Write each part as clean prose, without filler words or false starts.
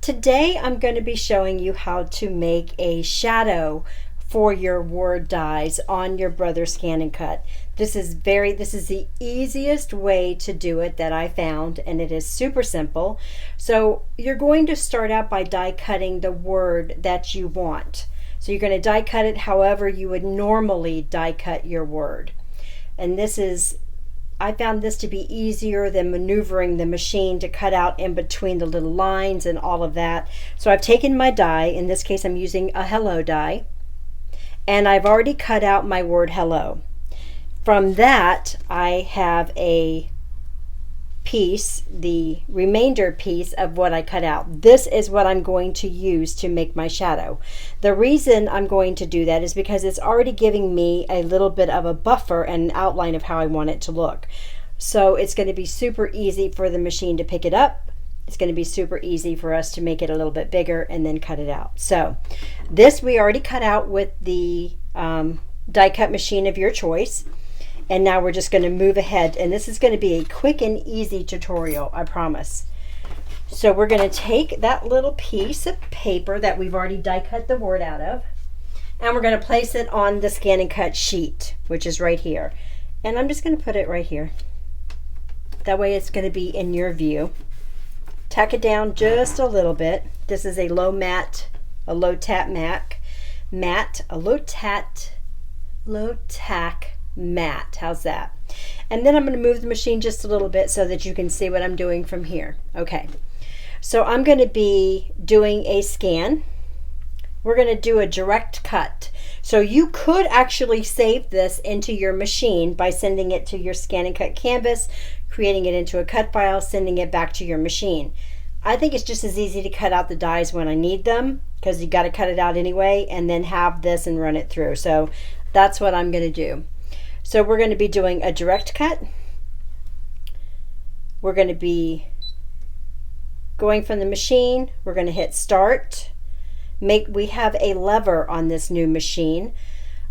Today I'm going to be showing you how to make a shadow for your word dies on your Brother Scan and Cut. This is the easiest way to do it that I found, and it is super simple. So you're going to start out by die cutting the word that you want. So you're going to die cut it however you would normally die cut your word. And I found this to be easier than maneuvering the machine to cut out in between the little lines and all of that. So I've taken my die, in this case I'm using a hello die, and I've already cut out my word hello. From that I have a piece, the remainder piece of what I cut out. This is what I'm going to use to make my shadow. The reason I'm going to do that is because it's already giving me a little bit of a buffer and an outline of how I want it to look. So it's going to be super easy for the machine to pick it up. It's going to be super easy for us to make it a little bit bigger and then cut it out. So this we already cut out with the die cut machine of your choice. And now we're just going to move ahead, and this is going to be a quick and easy tutorial, I promise. So we're going to take that little piece of paper that we've already die cut the word out of, and we're going to place it on the scan and cut sheet, which is right here. And I'm just going to put it right here. That way it's going to be in your view. Tack it down just a little bit. This is a low tack matte. How's that? And then I'm going to move the machine just a little bit so that you can see what I'm doing from here. Okay, so I'm going to be doing a scan. We're going to do a direct cut. So you could actually save this into your machine by sending it to your scan and cut canvas, creating it into a cut file, sending it back to your machine. I think it's just as easy to cut out the dies when I need them, because you got to cut it out anyway, and then have this and run it through. So that's what I'm going to do. So we're going to be doing a direct cut. We're going to be going from the machine. We're going to hit start. We have a lever on this new machine,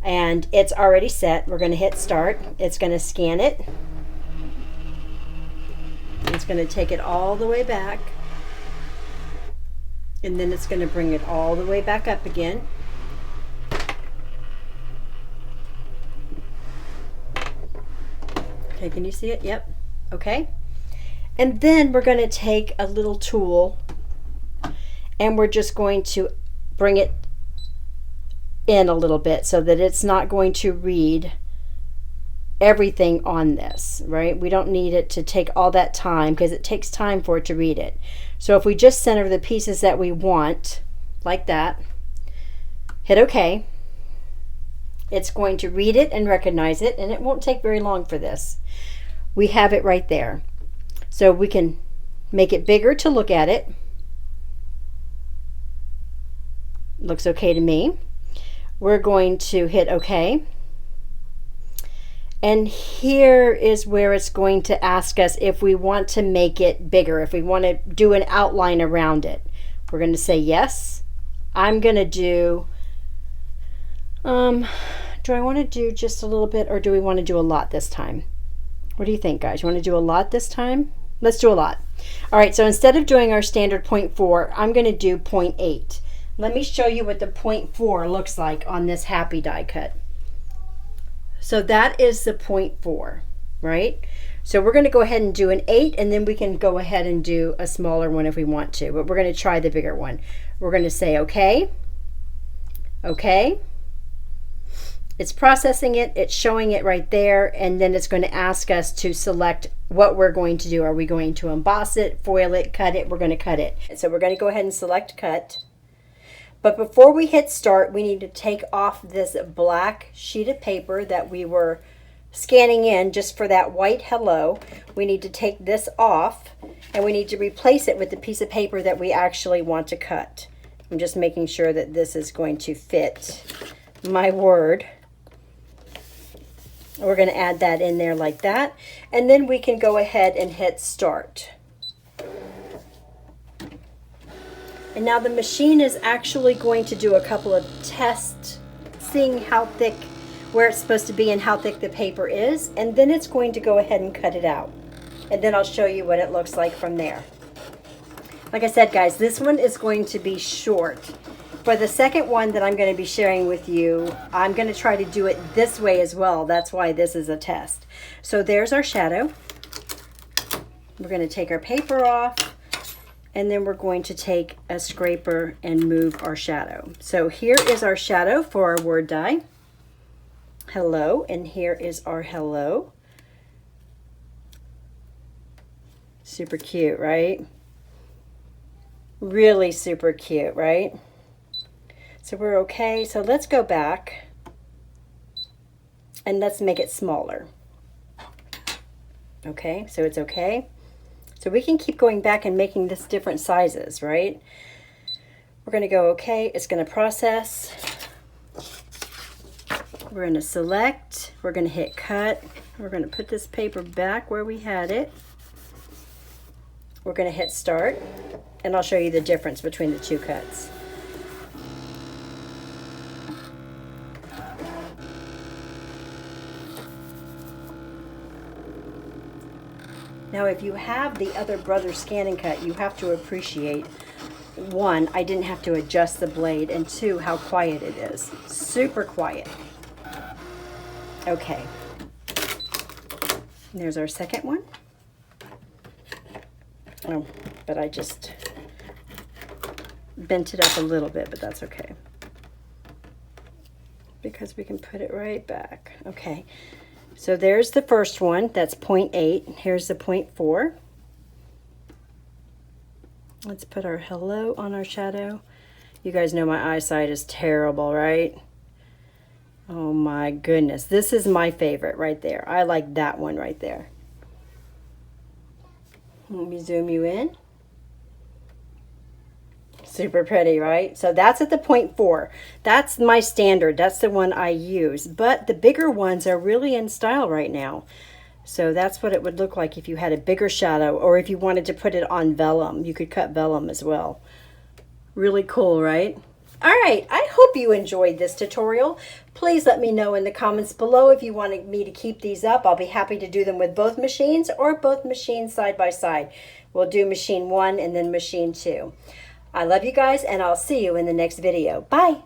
and it's already set. We're going to hit start. It's going to scan it. It's going to take it all the way back, and then it's going to bring it all the way back up again. Okay, can you see it? Yep. Okay. And then we're going to take a little tool, and we're just going to bring it in a little bit so that it's not going to read everything on this, right? We don't need it to take all that time, because it takes time for it to read it. So if we just center the pieces that we want, like that, hit OK, it's going to read it and recognize it, and it won't take very long for this. We have it right there. So we can make it bigger to look at it. Looks okay to me. We're going to hit OK. And here is where it's going to ask us if we want to make it bigger, if we want to do an outline around it. We're going to say yes. I'm going to do do I want to do just a little bit, or do we want to do a lot this time? What do you think, guys? You want to do a lot this time? Let's do a lot. All right, so instead of doing our standard 0.4, I'm going to do 0.8. Let me show you what the 0.4 looks like on this happy die cut. So that is the 0.4, right? So we're going to go ahead and do an 8, and then we can go ahead and do a smaller one if we want to, but we're going to try the bigger one. We're going to say okay, okay. It's processing it, it's showing it right there, and then it's going to ask us to select what we're going to do. Are we going to emboss it, foil it, cut it? We're going to cut it. So we're going to go ahead and select cut. But before we hit start, we need to take off this black sheet of paper that we were scanning in just for that white hello. We need to take this off, and we need to replace it with the piece of paper that we actually want to cut. I'm just making sure that this is going to fit my word. We're going to add that in there like that, and then we can go ahead and hit start. And now the machine is actually going to do a couple of tests, seeing how thick, where it's supposed to be and how thick the paper is, and then it's going to go ahead and cut it out. And then I'll show you what it looks like from there. Like I said, guys, this one is going to be short. For the second one that I'm going to be sharing with you, I'm going to try to do it this way as well. That's why this is a test. So there's our shadow. We're going to take our paper off, and then we're going to take a scraper and move our shadow. So here is our shadow for our word die. Hello, and here is our hello. Super cute, right? Really super cute, right? So we're okay. So let's go back and let's make it smaller. Okay, so it's okay. So we can keep going back and making this different sizes, right? We're going to go okay. It's going to process. We're going to select. We're going to hit cut. We're going to put this paper back where we had it. We're going to hit start, and I'll show you the difference between the two cuts. Now, if you have the other Brother Scan and Cut, you have to appreciate, one, I didn't have to adjust the blade, and two, how quiet it is. Super quiet. Okay. And there's our second one. Oh, but I just bent it up a little bit, but that's okay, because we can put it right back. Okay. So there's the first one, that's 0.8. Here's the 0.4. Let's put our hello on our shadow. You guys know my eyesight is terrible, right? Oh my goodness. This is my favorite right there. I like that one right there. Let me zoom you in. Super pretty, right? So that's at the 0.4. That's my standard. That's the one I use. But the bigger ones are really in style right now. So that's what it would look like if you had a bigger shadow, or if you wanted to put it on vellum. You could cut vellum as well. Really cool, right? All right, I hope you enjoyed this tutorial. Please let me know in the comments below if you wanted me to keep these up. I'll be happy to do them with both machines or both machines side by side. We'll do machine 1 and then machine 2. I love you guys, and I'll see you in the next video. Bye.